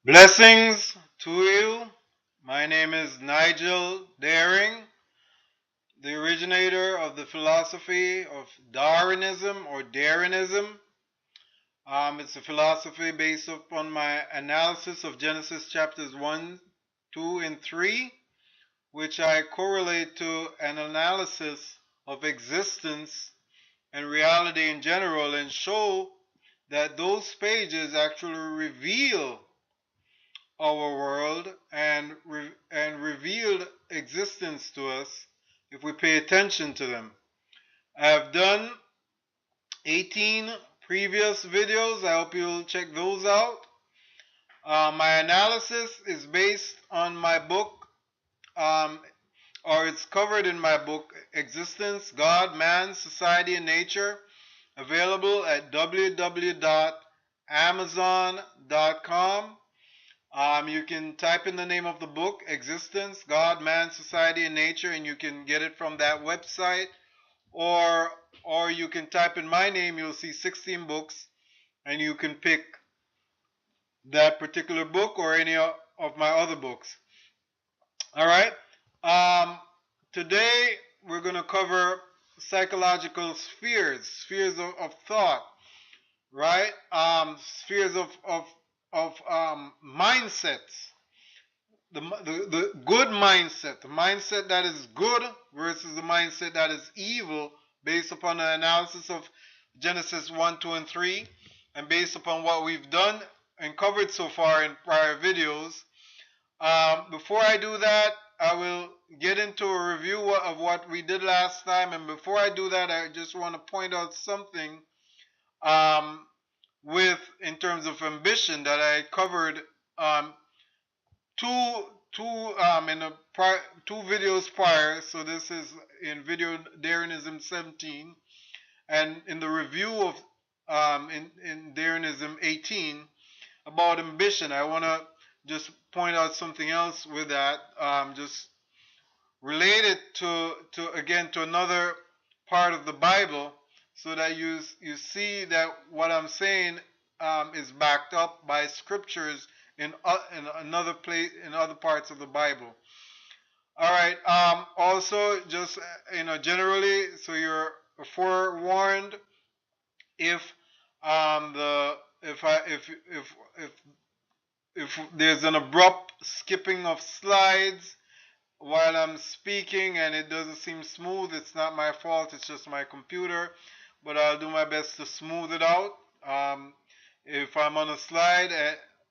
Blessings to you. My name is Nigel Daring, the originator of the philosophy of Darinism or Darinism. It's a philosophy based upon my analysis of Genesis chapters 1, 2, and 3, which I correlate to an analysis of existence and reality in general and show that those pages actually reveal our world and revealed existence to us if we pay attention to them. I have done 18 previous videos. I hope you'll check those out. My analysis is based on my book, um, or it's covered in my book, Existence, God, Man, Society, and Nature, available at www.amazon.com. You can type in the name of the book, Existence, God, Man, Society, and Nature, and you can get it from that website. Or, or you can type in my name, you'll see 16 books, and you can pick that particular book or any of my other books. All right. Um, Today, we're going to cover psychological spheres of thought, right? Spheres of mindsets. The good mindset, the mindset that is good versus the mindset that is evil, based upon the analysis of Genesis 1, 2, and 3, and based upon what we've done and covered so far in prior videos. Before I do that, I will get into a review of what we did last time. And before I do that, I just want to point out something um, in terms of ambition that I covered um, two in the two videos prior. So this is in video Darinism 17, and in the review of in Darinism 18 about ambition. I want to just point out something else with that, just related to again to another part of the Bible, so that you see that what I'm saying is backed up by scriptures in another place in other parts of the Bible. All right. Also, just generally, so you're forewarned if the if if there's an abrupt skipping of slides while I'm speaking and it doesn't seem smooth, it's not my fault. It's just my computer, but I'll do my best to smooth it out. If I'm on a slide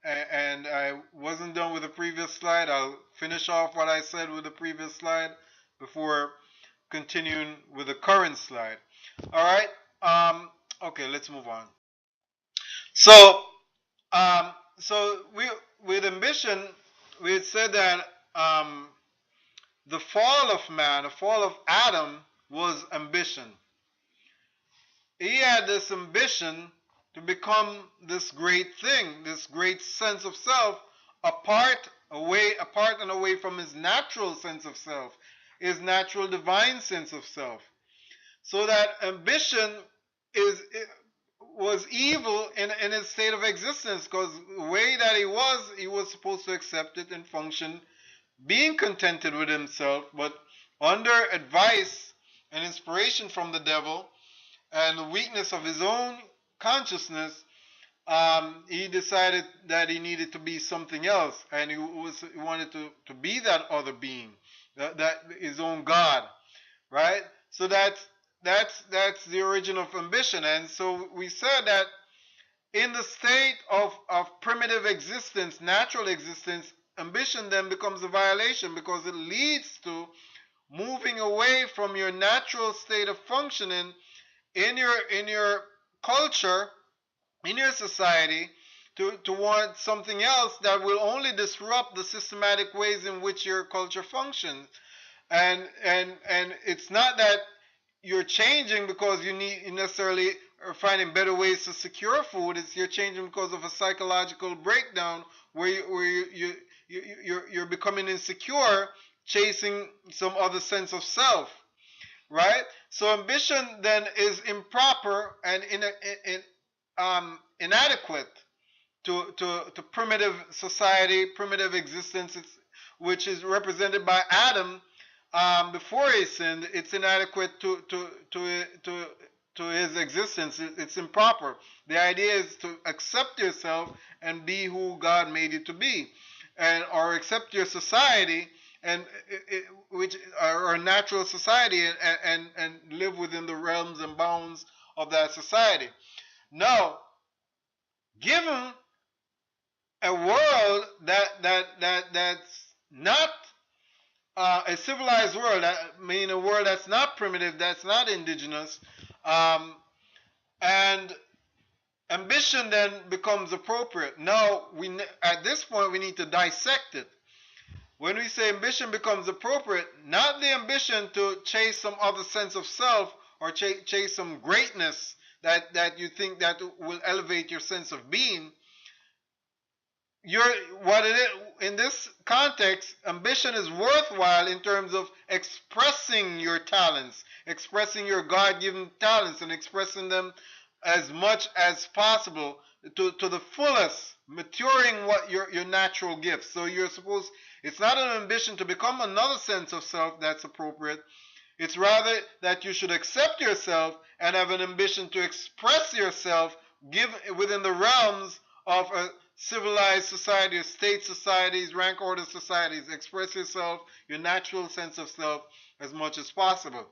and I wasn't done with the previous slide, I'll finish off what I said with the previous slide before continuing with the current slide. All right. Okay, let's move on. So, um, so we with ambition, we had said that the fall of man, the fall of Adam, was ambition. He had this ambition to become this great thing, this great sense of self, apart and away from his natural sense of self, his natural divine sense of self. So that ambition is was evil in its state of existence, because the way that he was supposed to accept it and function, being contented with himself, but under advice and inspiration from the devil and the weakness of his own consciousness, he decided that he needed to be something else, and he wanted to be that other being, that his own God, right? So that's the origin of ambition. And so we said that in the state of primitive existence, natural existence, ambition then becomes a violation, because it leads to moving away from your natural state of functioning in your culture, in your society, to want something else that will only disrupt the systematic ways in which your culture functions. And it's not that you're changing because you necessarily are finding better ways to secure food. It's you're changing because of a psychological breakdown where you're becoming insecure, chasing some other sense of self, right? So ambition then is improper and inadequate to primitive society, primitive existence, which is represented by Adam before he sinned. It's inadequate to his existence. It's improper. The idea is to accept yourself and be who God made you to be, and or accept your society and which or natural society and live within the realms and bounds of that society. Now, given a world that's not a civilized world, I mean a world that's not primitive, that's not indigenous, um, and ambition then becomes appropriate. Now, at this point we need to dissect it. When we say ambition becomes appropriate, not the ambition to chase some other sense of self or chase some greatness that you think that will elevate your sense of being. What it is in this context, ambition is worthwhile in terms of expressing your talents, expressing your God-given talents, and expressing them as much as possible to the fullest, maturing what your natural gifts. So you're supposed. It's not an ambition to become another sense of self that's appropriate. It's rather that you should accept yourself and have an ambition to express yourself give within the realms of a civilized society, or state societies, rank order societies. Express yourself, your natural sense of self, as much as possible.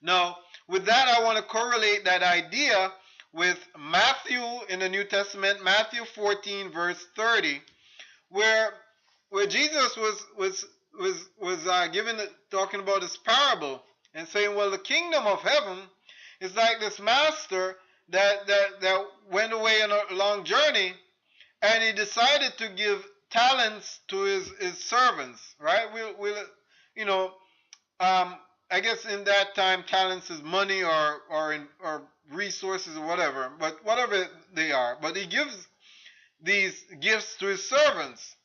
Now, with that, I want to correlate that idea with Matthew in the New Testament, Matthew 14, verse 30, where Jesus was given talking about this parable and saying, well, the kingdom of heaven is like this master that went away on a long journey, and he decided to give talents to his servants. Right? You know, I guess in that time, talents is money or resources or whatever, but whatever they are. But he gives these gifts to his servants.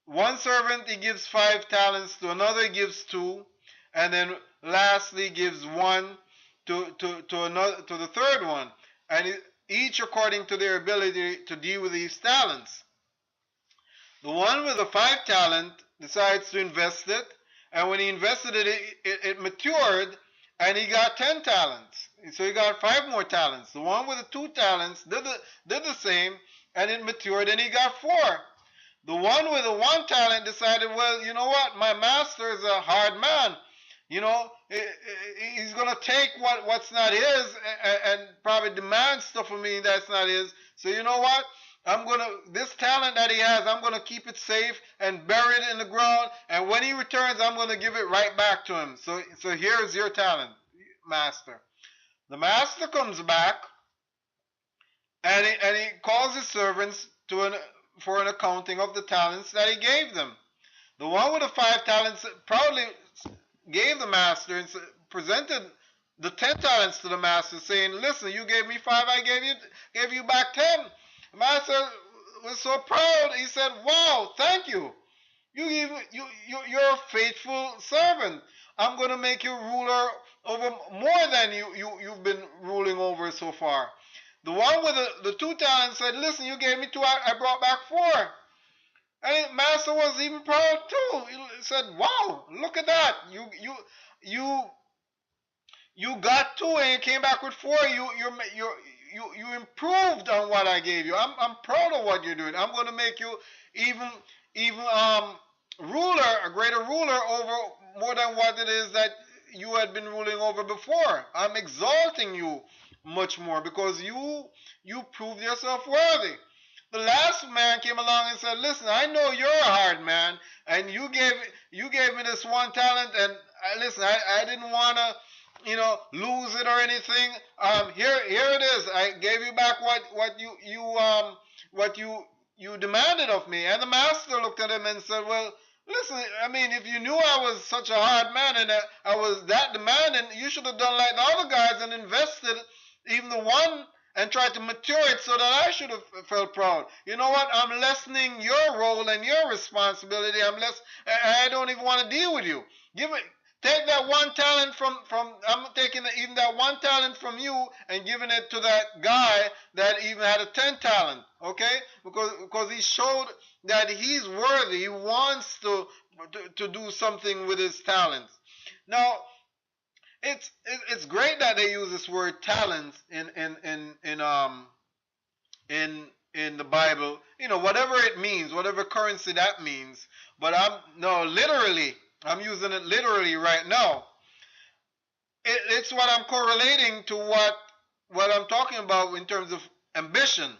One servant he gives 5 talents, to another he gives 2, and then lastly gives 1 to the third one, and each according to their ability to deal with these talents. The one with the 5 talent decides to invest it, and when he invested it, it matured, and he got 10 talents. So he got 5 more talents. The one with the 2 talents did the same, and it matured, and he got 4. The one with the 1 talent decided, well, you know what? My master is a hard man. You know, he's going to take what's not his and probably demand stuff from me that's not his. So you know what? This talent that he has, I'm going to keep it safe and bury it in the ground. And when he returns, I'm going to give it right back to him. So here's your talent, master. The master comes back and he calls his servants for an accounting of the talents that he gave them. The one with the 5 talents proudly gave the master and presented the 10 talents to the master, saying, listen, you gave me 5, I gave you back 10. The master was so proud, he said, wow, thank you. You're a faithful servant. I'm going to make you ruler over more than you've been ruling over so far. The one with the 2 talents said, listen, you gave me 2, I brought back 4. And the master was even proud too. He said, wow, look at that. You got 2 and you came back with 4. You improved on what I gave you. I'm proud of what you're doing. I'm going to make you even ruler, a greater ruler over more than what it is that you had been ruling over before. I'm exalting you much more because you proved yourself worthy. The last man came along and said, listen, I know you're a hard man, and you gave me this 1 talent, and listen, I didn't want to lose it or anything. Here it is. I gave you back what you demanded of me. And the master looked at him and said, well, listen, I mean, if you knew I was such a hard man and I was that demanding, you should have done like the other guys and invested even the 1 and tried to mature it so that I should have felt proud. You know what? I'm lessening your role and your responsibility. I don't even want to deal with you. Take that one talent from I'm taking even that one talent from you and giving it to that guy that even had a 10 talent, okay? Because he showed that he's worthy. He wants to do something with his talents. Now, it's great that they use this word talents in in the Bible, whatever it means, whatever currency that means. But literally, I'm using it literally right now. It's what I'm correlating to what I'm talking about in terms of ambition.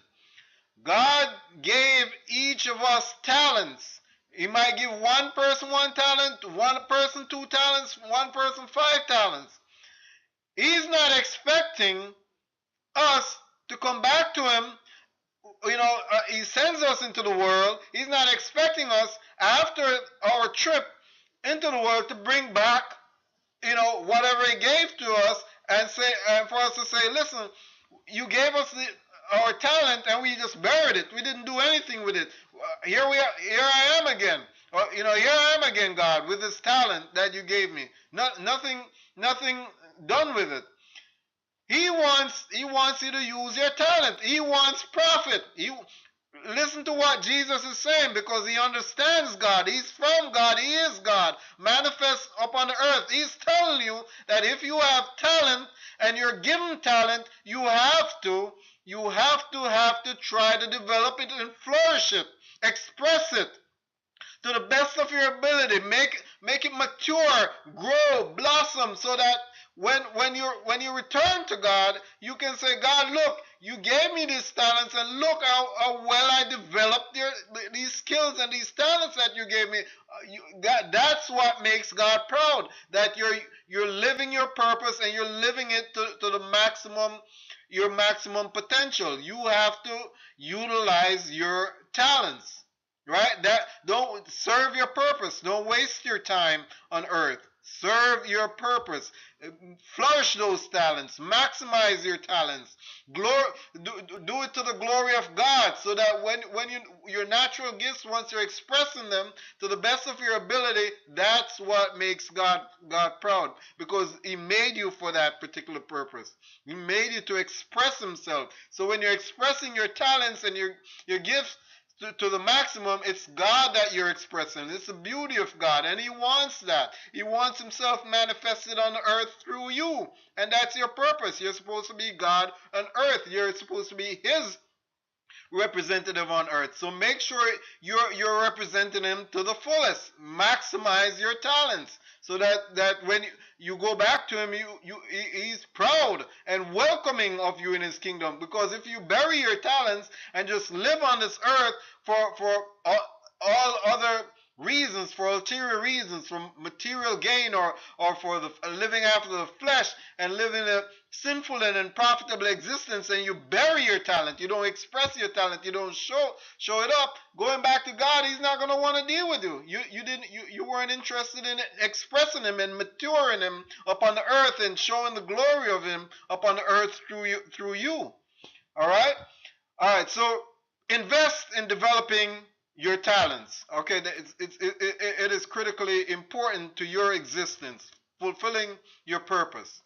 God gave each of us talents. He might give one person one talent, one person two talents, one person five talents. He's not expecting us to come back to him. He sends us into the world. He's not expecting us after our trip into the world to bring back, whatever he gave to us, and for us to say, listen, you gave us our talent and we just buried it. We didn't do anything with it. Here we are. Here I am again. Here I am again, God, with this talent that you gave me. Nothing done with it. He wants you to use your talent. He wants profit. Listen to what Jesus is saying, because he understands God. He's from God. He is God manifest upon the earth. He's telling you that if you have talent and you're given talent, you have to try to develop it and flourish it, express it to the best of your ability. Make it mature, grow, blossom, so that when you return to God, you can say, God, look, you gave me these talents, and look how well I developed these skills and these talents that you gave me. That's what makes God proud. That you're living your purpose and you're living it to the maximum, your maximum potential. You have to utilize your talents. Right? That don't serve your purpose. Don't waste your time on earth. Serve your purpose. Flourish those talents. Maximize your talents. Do it to the glory of God, so that when your natural gifts, once you're expressing them to the best of your ability, that's what makes God proud, because He made you for that particular purpose. He made you to express Himself. So when you're expressing your talents and your gifts to the maximum, it's God that you're expressing. It's the beauty of God, and He wants that. He wants Himself manifested on the earth through you, and that's your purpose. You're supposed to be God on earth. You're supposed to be His representative on earth. So make sure you're representing Him to the fullest. Maximize your talents, so that when you go back to Him, He's proud and welcoming of you in His kingdom. Because if you bury your talents and just live on this earth for all other reasons, for ulterior reasons, for material gain, or for the living after the flesh and living a sinful and unprofitable existence, and you bury your talent, you don't express your talent, you don't show it up, going back to God, He's not going to want to deal with you. You weren't interested in expressing Him and maturing Him upon the earth and showing the glory of Him upon the earth through you. All right. So invest in developing your talents. Okay, it is critically important to your existence, fulfilling your purpose.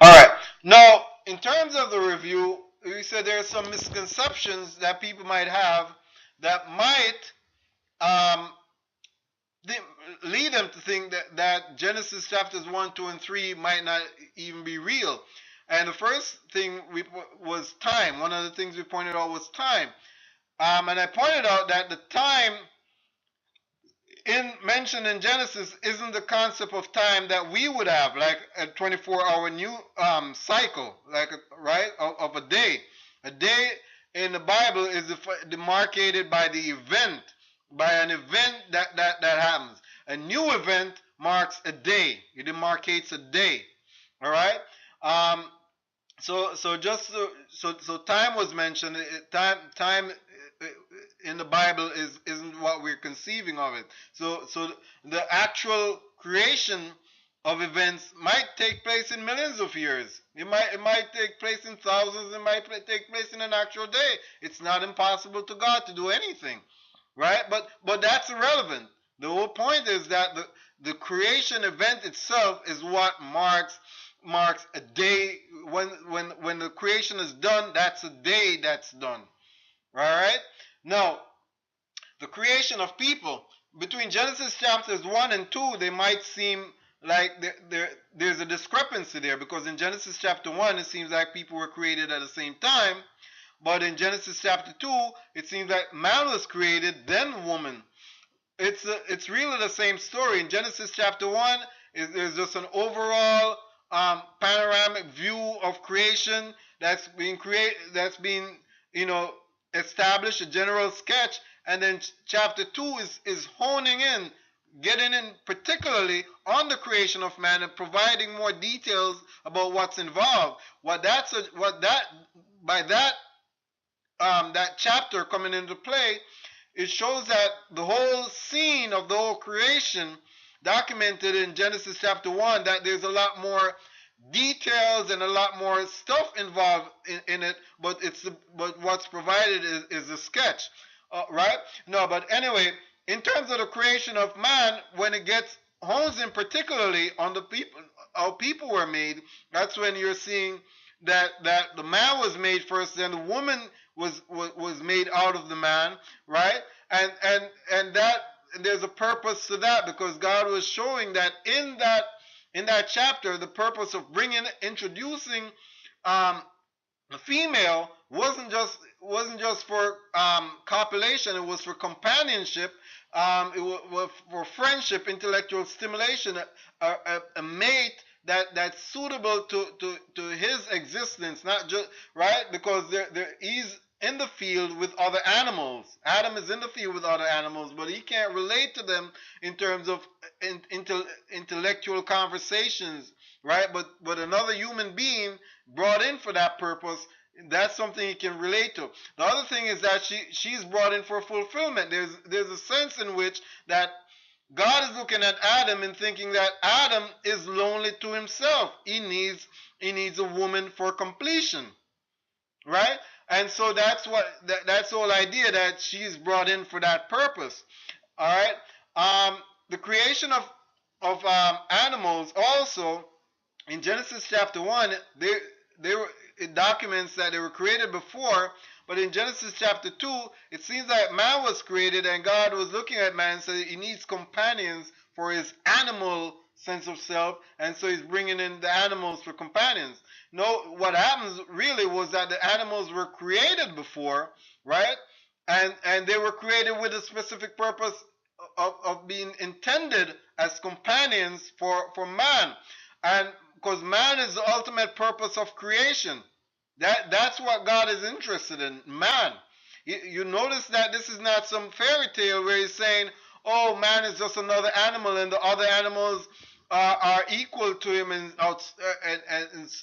All right. Now, in terms of the review, we said there are some misconceptions that people might have that might um, lead them to think that Genesis chapters 1, 2, and 3 might not even be real. And the first thing was time. One of the things we pointed out was time. And I pointed out that the time mentioned in Genesis isn't the concept of time that we would have, like a 24-hour new cycle, like right of a day. A day in the Bible is demarcated by the event, by an event that happens. A new event marks a day. It demarcates a day. All right. So time was mentioned. Time in the Bible isn't what we're conceiving of it. So the actual creation of events might take place in millions of years. It might take place in thousands. It might take place in an actual day. It's not impossible to God to do anything, right? But that's irrelevant. The whole point is that the creation event itself is what marks a day. When the creation is done, that's a day that's done. All right. Now, the creation of people, between Genesis chapters 1 and 2, they might seem like there's a discrepancy there, because in Genesis chapter 1 it seems like people were created at the same time, but in Genesis chapter 2 it seems like man was created then woman. It's really the same story. In Genesis chapter 1, there's just an overall panoramic view of creation that's being established, a general sketch. And then chapter 2 is honing in, getting in particularly on the creation of man and providing more details about what's involved. That chapter coming into play, it shows that the whole scene of the whole creation documented in Genesis chapter 1, that there's a lot more details and a lot more stuff involved in it, but what's provided is a sketch, right? No, but anyway, in terms of the creation of man, when it gets hones in particularly on the people, how people were made, that's when you're seeing that the man was made first, then the woman was made out of the man, right? And that there's a purpose to that, because God was showing that in that chapter, the purpose of introducing the female wasn't just for copulation. It was for companionship. It was for friendship, intellectual stimulation, a mate that's suitable to his existence, not just right, because he's in the field with other animals. Adam is in the field with other animals, but he can't relate to them in terms of intellectual conversations, right? But another human being brought in for that purpose, that's something he can relate to. The other thing is that she's brought in for fulfillment. There's a sense in which that God is looking at Adam and thinking that Adam is lonely to himself. He needs a woman for completion, right? And so that's the whole idea, that she's brought in for that purpose. All right. The creation of animals also, in Genesis chapter 1, it documents that they were created before, but in Genesis chapter 2, it seems like man was created and God was looking at man and said he needs companions for his animal sense of self, and so he's bringing in the animals for companions. No, what happens really was that the animals were created before, right? And they were created with a specific purpose of being intended as companions for man. And because man is the ultimate purpose of creation. That's what God is interested in, man. You notice that this is not some fairy tale where he's saying, oh, man is just another animal and the other animals are equal to him and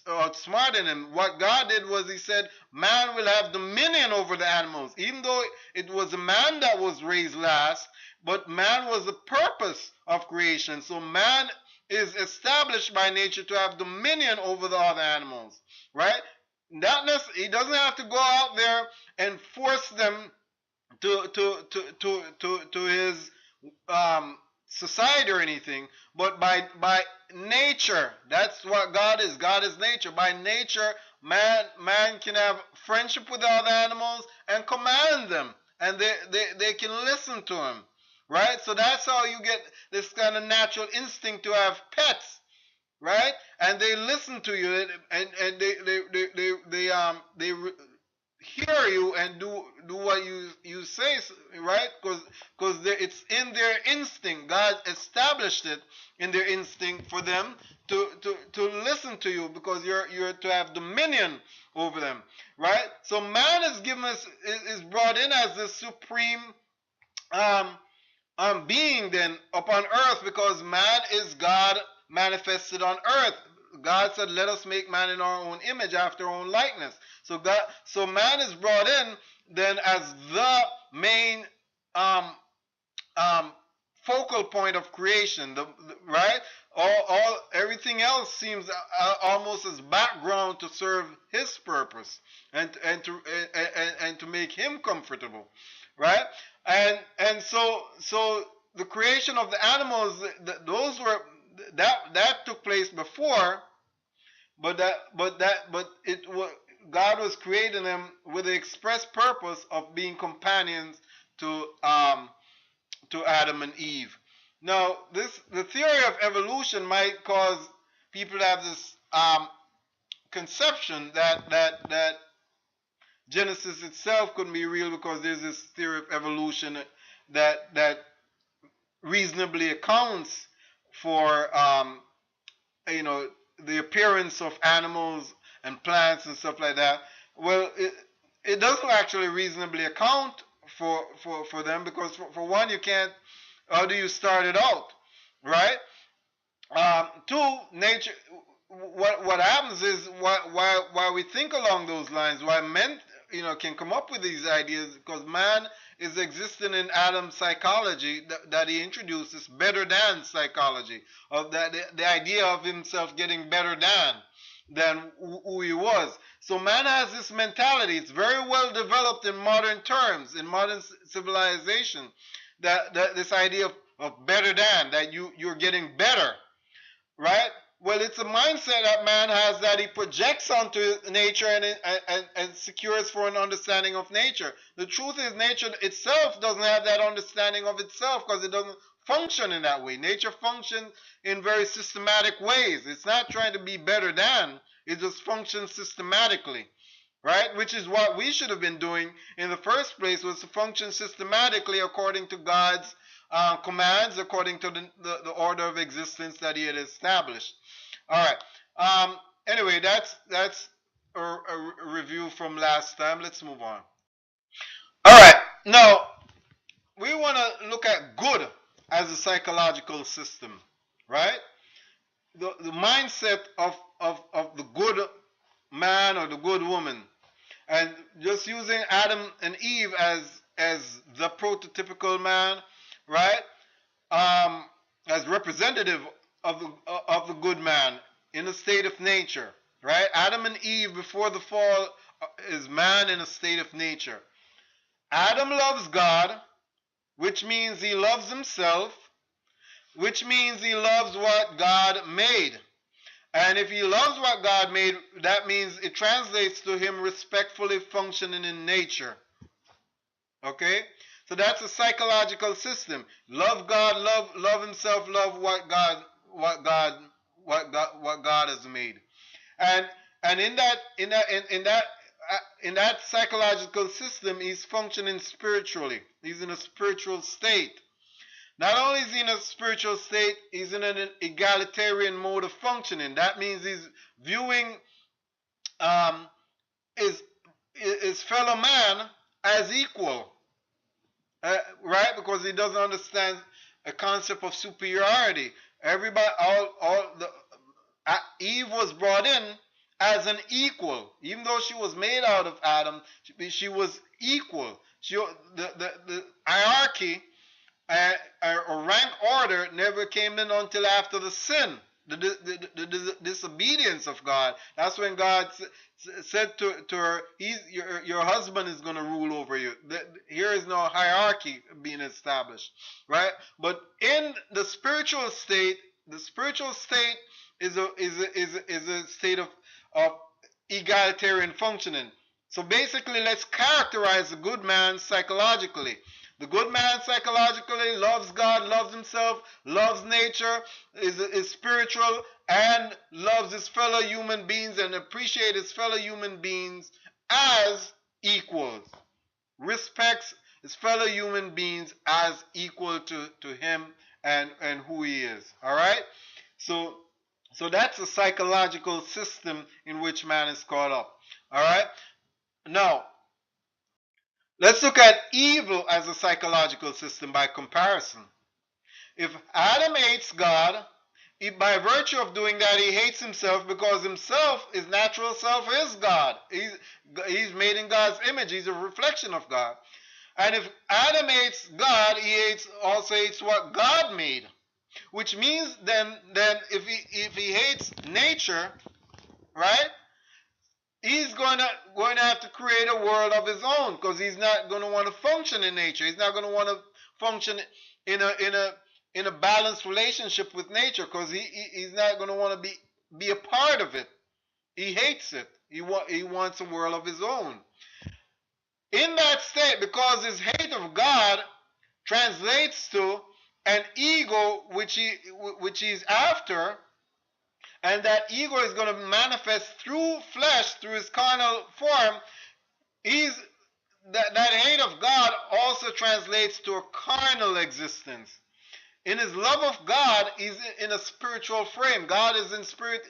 outsmarting him. What God did was he said, man will have dominion over the animals. Even though it was a man that was raised last, but man was the purpose of creation. So man is established by nature to have dominion over the other animals, right? He doesn't have to go out there and force them to his society or anything, but by nature. That's what God is. God is nature. By nature, man can have friendship with the other animals and command them, and they can listen to him, right? So that's how you get this kind of natural instinct to have pets, right? And they listen to you, and they hear you and do what you say, right? Because it's in their instinct. God established it in their instinct for them to listen to you, because you're to have dominion over them, right? So man is brought in as the supreme being then upon earth, because man is God manifested on earth. God said, let us make man in our own image, after our own likeness. So man is brought in then as the main focal point of creation, right? Everything else seems almost as background to serve his purpose and to make him comfortable, right? And so the creation of the animals, those were that took place before, but it was, God was creating them with the express purpose of being companions to Adam and Eve. Now, the theory of evolution might cause people to have this conception that Genesis itself couldn't be real, because there's this theory of evolution that reasonably accounts for the appearance of animals and plants and stuff like that. Well, it doesn't actually reasonably account for them, because for one, you can't. How do you start it out, right? Two, nature. What happens is, why we think along those lines, why men can come up with these ideas, because man is existing in Adam's psychology that he introduces, better than psychology, of that the idea of himself getting better than who he was. So man has this mentality. It's very well developed in modern terms, in modern civilization, that this idea of better than, that you're getting better, right? Well, it's a mindset that man has, that he projects onto nature and secures for an understanding of nature. The truth is, nature itself doesn't have that understanding of itself, because it doesn't function in that way. Nature functions in very systematic ways. It's not trying to be better than, it just functions systematically, right? Which is what we should have been doing in the first place, was to function systematically according to God's commands, according to the order of existence that he had established. All right. Anyway, that's a review from last time. Let's move on. All right. Now, we want to look at good as a psychological system, right? The mindset of the good man or the good woman. And just using Adam and Eve as the prototypical man, right? As representative of the good man in a state of nature, right? Adam and Eve before the fall is man in a state of nature. Adam loves God, which means he loves himself, which means he loves what God made. And if he loves what God made, that means it translates to him respectfully functioning in nature. Okay? So that's a psychological system. Love God, love himself, love what God has made. And in that psychological system, he's functioning spiritually. He's in a spiritual state. Not only is he in a spiritual state, he's in an egalitarian mode of functioning. That means he's viewing his fellow man as equal, right? Because he doesn't understand a concept of superiority. Everybody, Eve was brought in as an equal, even though she was made out of Adam. She was equal. The hierarchy or rank order never came in until after the sin, the disobedience of God. That's when God said to her, your husband is going to rule over you. Here is no hierarchy being established, right? But in the spiritual state is a state of egalitarian functioning. So basically, let's characterize the good man psychologically. The good man psychologically loves God, loves himself, loves nature, is spiritual, and loves his fellow human beings and appreciates his fellow human beings as equals. Respects his fellow human beings as equal to him and who he is. All right? So that's a psychological system in which man is caught up. All right? Now, let's look at evil as a psychological system by comparison. If Adam hates God, by virtue of doing that, he hates himself, because himself, his natural self, is God. He's made in God's image. He's a reflection of God. And if Adam hates God, he also hates what God made. Which means then if he hates nature, right? He's going to have to create a world of his own, because he's not going to want to function in nature. He's not going to want to function in a balanced relationship with nature, because he's not going to want to be a part of it. He hates it. He wants a world of his own. In that state, because his hate of God translates to an ego which he's after, and that ego is going to manifest through flesh, through his carnal form. He's that hate of God also translates to a carnal existence. In his love of God, he's in a spiritual frame. God is in spirit.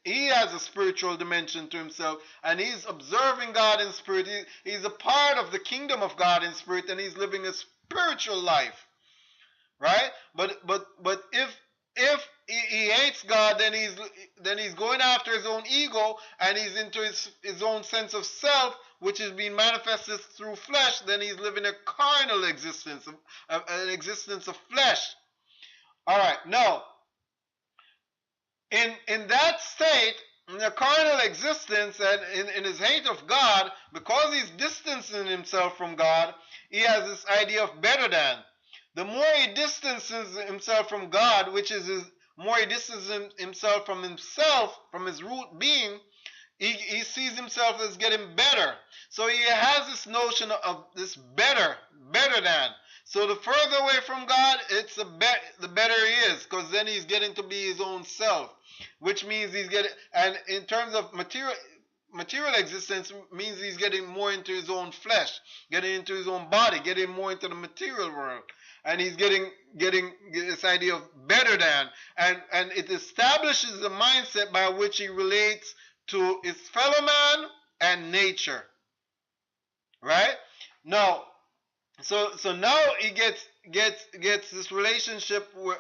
He has a spiritual dimension to himself, and he's observing God in spirit. He's a part of the kingdom of God in spirit, and he's living a spiritual life, right? But if he hates God, then he's going after his own ego, and he's into his own sense of self, which is being manifested through flesh. Then he's living a carnal existence, an existence of flesh. All right, now in that state, in the carnal existence, and in his hate of God, because he's distancing himself from God, he has this idea of better than. The more he distances himself from God, which is more he distances himself, from his root being, he sees himself as getting better. So he has this notion of this better than. So the further away from God, the better he is, because then he's getting to be his own self, which means he's getting, and in terms of material existence, means he's getting more into his own flesh, getting into his own body, getting more into the material world, and he's getting this idea of better than, and it establishes the mindset by which he relates to his fellow man and nature, right? Now, so now he gets this relationship where,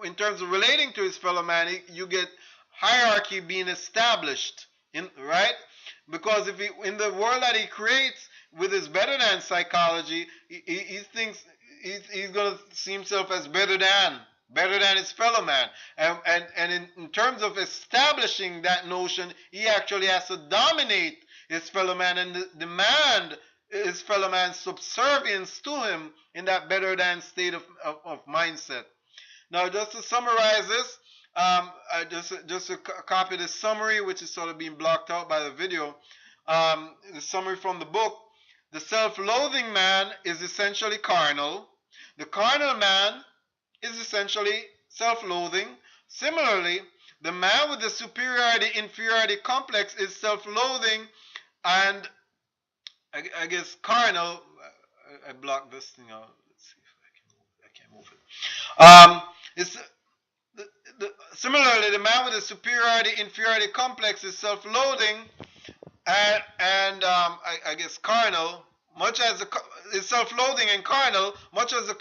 in terms of relating to his fellow man, you get hierarchy being established, right? Because if in the world that he creates with his better than psychology, he thinks he's going to see himself as better than his fellow man, and in terms of establishing that notion, he actually has to dominate his fellow man and demand his fellow man's subservience to him in that better than state of mindset. Now, just to summarize this, just to copy the summary, which is sort of being blocked out by the video, the summary from the book: the self-loathing man is essentially carnal. The carnal man is essentially self-loathing. Similarly, the man with the superiority-inferiority complex is self-loathing and, I guess, carnal. I blocked this thing out. Let's see if I can't move it. Similarly, the man with the superiority-inferiority complex is self-loathing and I guess carnal, much as is self-loathing and carnal, much as the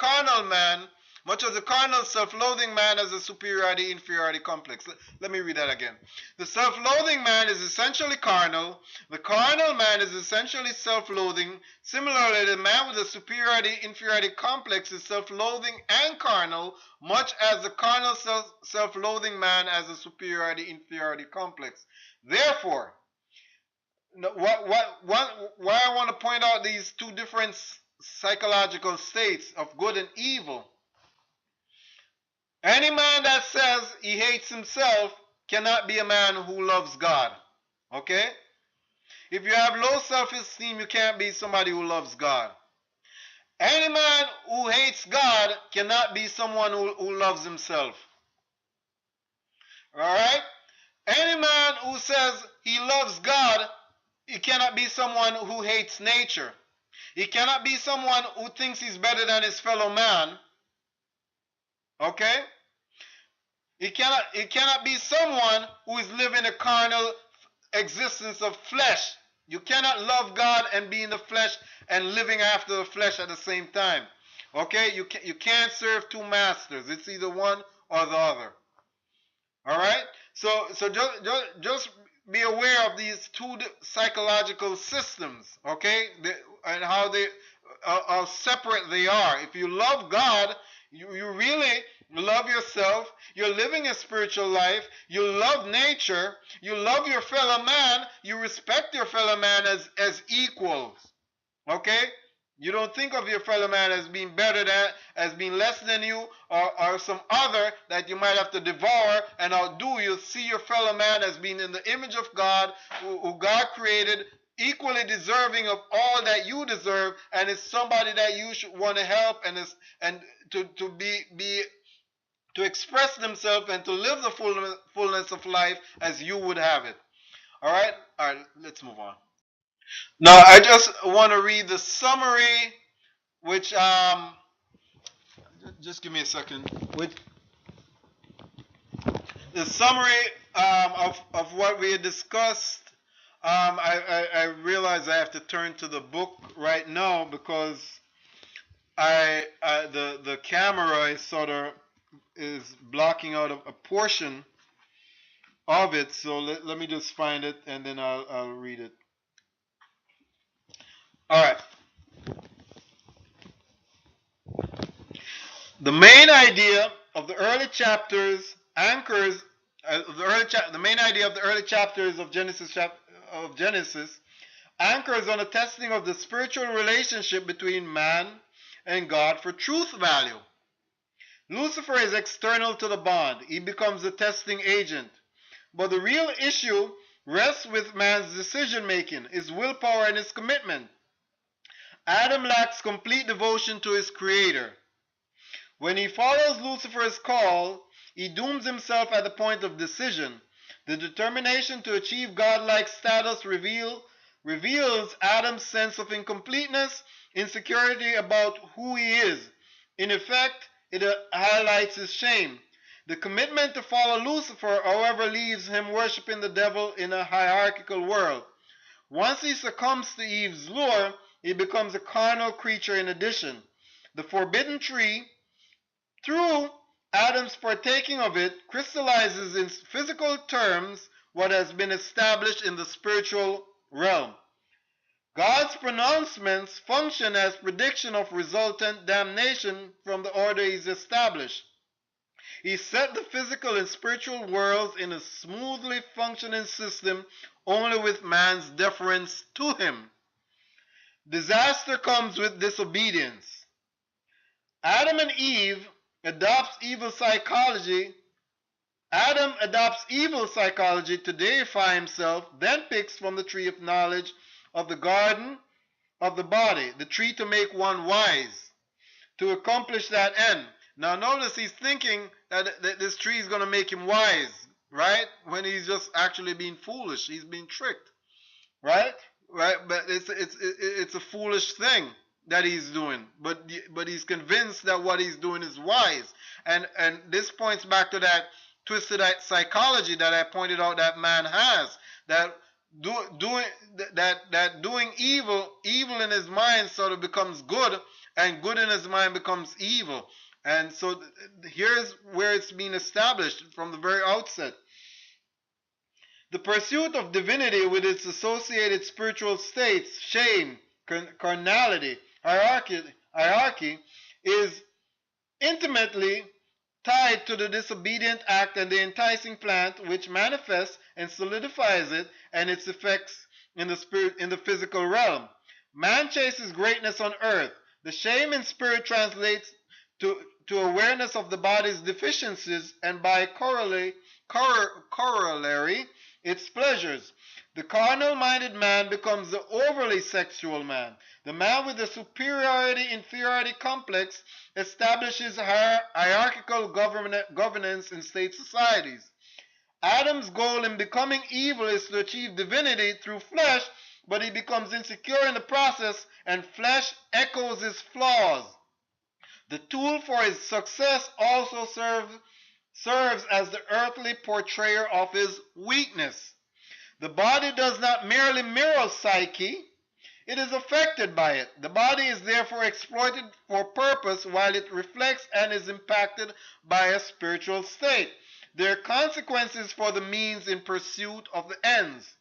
carnal self-loathing man has a superiority-inferiority complex. Let me read that again. The self-loathing man is essentially carnal. The carnal man is essentially self-loathing. Similarly, the man with the superiority-inferiority complex is self-loathing and carnal, much as the carnal self-loathing man has a superiority-inferiority complex. Therefore, why I want to point out these two different psychological states of good and evil. Any man that says he hates himself cannot be a man who loves God. Okay? If you have low self-esteem, you can't be somebody who loves God. Any man who hates God cannot be someone who loves himself. Alright? Any man who says he loves God, he cannot be someone who hates nature. He cannot be someone who thinks he's better than his fellow man. Okay? He cannot be someone who is living a carnal existence of flesh. You cannot love God and be in the flesh and living after the flesh at the same time. Okay? You can't serve two masters. It's either one or the other. Alright? So just be aware of these two psychological systems, okay? And how separate they are. If you love God, you really love yourself, you're living a spiritual life, you love nature, you love your fellow man, you respect your fellow man as equals. Okay? You don't think of your fellow man as being better than, as being less than you, or some other that you might have to devour and outdo. You see your fellow man as being in the image of God, who God created, equally deserving of all that you deserve, and is somebody that you should want to help, and to be to express themselves and to live the fullness of life as you would have it. All right, let's move on. Now, I just want to read the summary, which just give me a second. Which the summary of what we had discussed. I realize I have to turn to the book right now because the camera is sort of is blocking out a portion of it. So let me just find it and then I'll read it. All right. The main idea of the early chapters anchors the main idea of the early chapters of Genesis anchors on a testing of the spiritual relationship between man and God for truth value. Lucifer is external to the bond. He becomes the testing agent. But the real issue rests with man's decision making, his willpower, and his commitment. Adam lacks complete devotion to his creator. When he follows Lucifer's call, he dooms himself at the point of decision. The determination to achieve godlike status reveals Adam's sense of incompleteness, insecurity about who he is. In effect, it highlights his shame. The commitment to follow Lucifer, however, leaves him worshiping the devil in a hierarchical world. Once he succumbs to Eve's lure, he becomes a carnal creature in addition. The forbidden tree, through Adam's partaking of it, crystallizes in physical terms what has been established in the spiritual realm. God's pronouncements function as prediction of resultant damnation from the order he's established. He set the physical and spiritual worlds in a smoothly functioning system only with man's deference to him. Disaster comes with disobedience. Adam and Eve adopts evil psychology. Adam adopts evil psychology to deify himself, then picks from the tree of knowledge of the garden of the body, the tree to make one wise, to accomplish that end. Now notice he's thinking that this tree is going to make him wise, right? When he's just actually being foolish. He's being tricked, right? Right? But it's a foolish thing that he's doing, but he's convinced that what he's doing is wise, and this points back to that twisted psychology that I pointed out that man has, that doing evil in his mind sort of becomes good, and good in his mind becomes evil. And so here's where it's being established from the very outset. The pursuit of divinity with its associated spiritual states, shame, carnality, hierarchy, is intimately tied to the disobedient act and the enticing plant which manifests and solidifies it and its effects in the physical realm. Man chases greatness on earth. The shame in spirit translates to awareness of the body's deficiencies and by corollary its pleasures. The carnal-minded man becomes the overly sexual man. The man with the superiority-inferiority complex establishes hierarchical governance in state societies. Adam's goal in becoming evil is to achieve divinity through flesh, but he becomes insecure in the process, and flesh echoes his flaws. The tool for his success also serves as the earthly portrayer of his weakness. The body does not merely mirror psyche, it is affected by it. The body is therefore exploited for purpose while it reflects and is impacted by a spiritual state. There are consequences for the means in pursuit of the ends.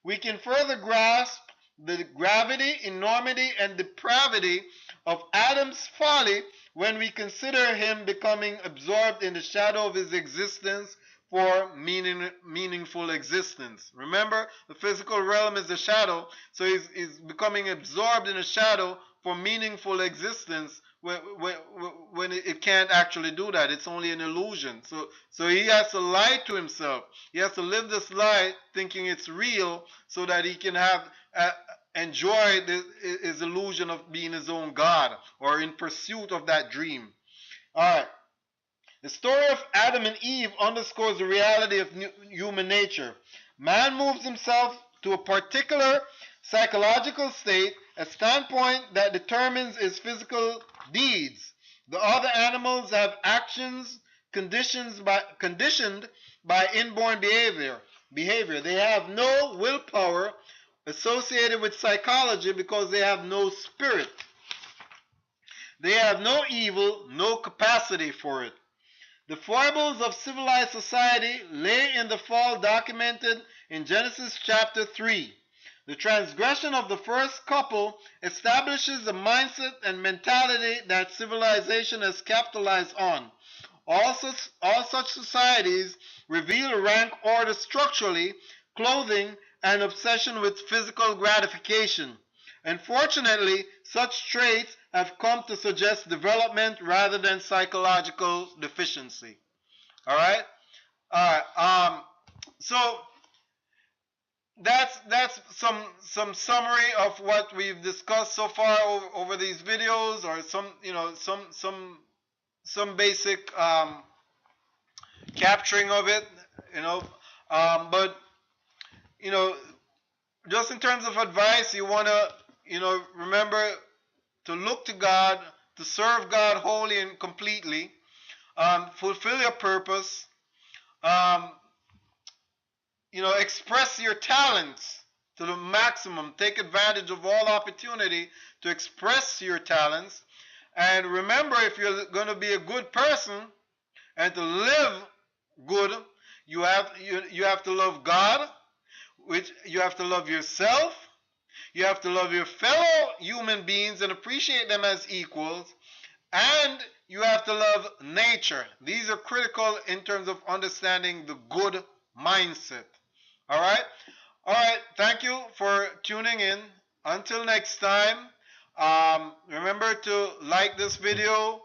We can further grasp the gravity, enormity, and depravity of Adam's folly when we consider him becoming absorbed in the shadow of his existence for meaningful existence. Remember, the physical realm is the shadow, so he's becoming absorbed in the shadow for meaningful existence when it can't actually do that. It's only an illusion. So he has to lie to himself. He has to live this lie thinking it's real so that he can have enjoy his illusion of being his own God or in pursuit of that dream. All right. The story of Adam and Eve underscores the reality of human nature. Man moves himself to a particular psychological state, a standpoint that determines his physical deeds. The other animals have actions conditioned by inborn behavior. They have no willpower associated with psychology because they have no spirit. They have no evil, no capacity for it. The foibles of civilized society lay in the fall documented in Genesis chapter 3. The transgression of the first couple establishes a mindset and mentality that civilization has capitalized on. All such societies reveal a rank order structurally, clothing, and obsession with physical gratification. Unfortunately, such traits have come to suggest development rather than psychological deficiency. All right? All right. So that's some summary of what we've discussed so far over these videos, or some basic capturing of it, you know. But you know, just in terms of advice, you want to remember to look to God, to serve God wholly and completely, fulfill your purpose, um, express your talents to the maximum. Take advantage of all opportunity to express your talents. And remember, if you're going to be a good person and to live good, you have to love God, which you have to love yourself. You have to love your fellow human beings and appreciate them as equals. And you have to love nature. These are critical in terms of understanding the good mindset. All right? All right. Thank you for tuning in. Until next time, remember to like this video,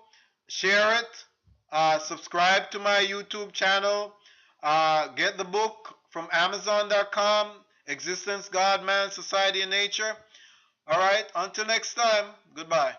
share it, subscribe to my YouTube channel, get the book from Amazon.com, Existence, God, Man, Society, and Nature. All right. Until next time, goodbye.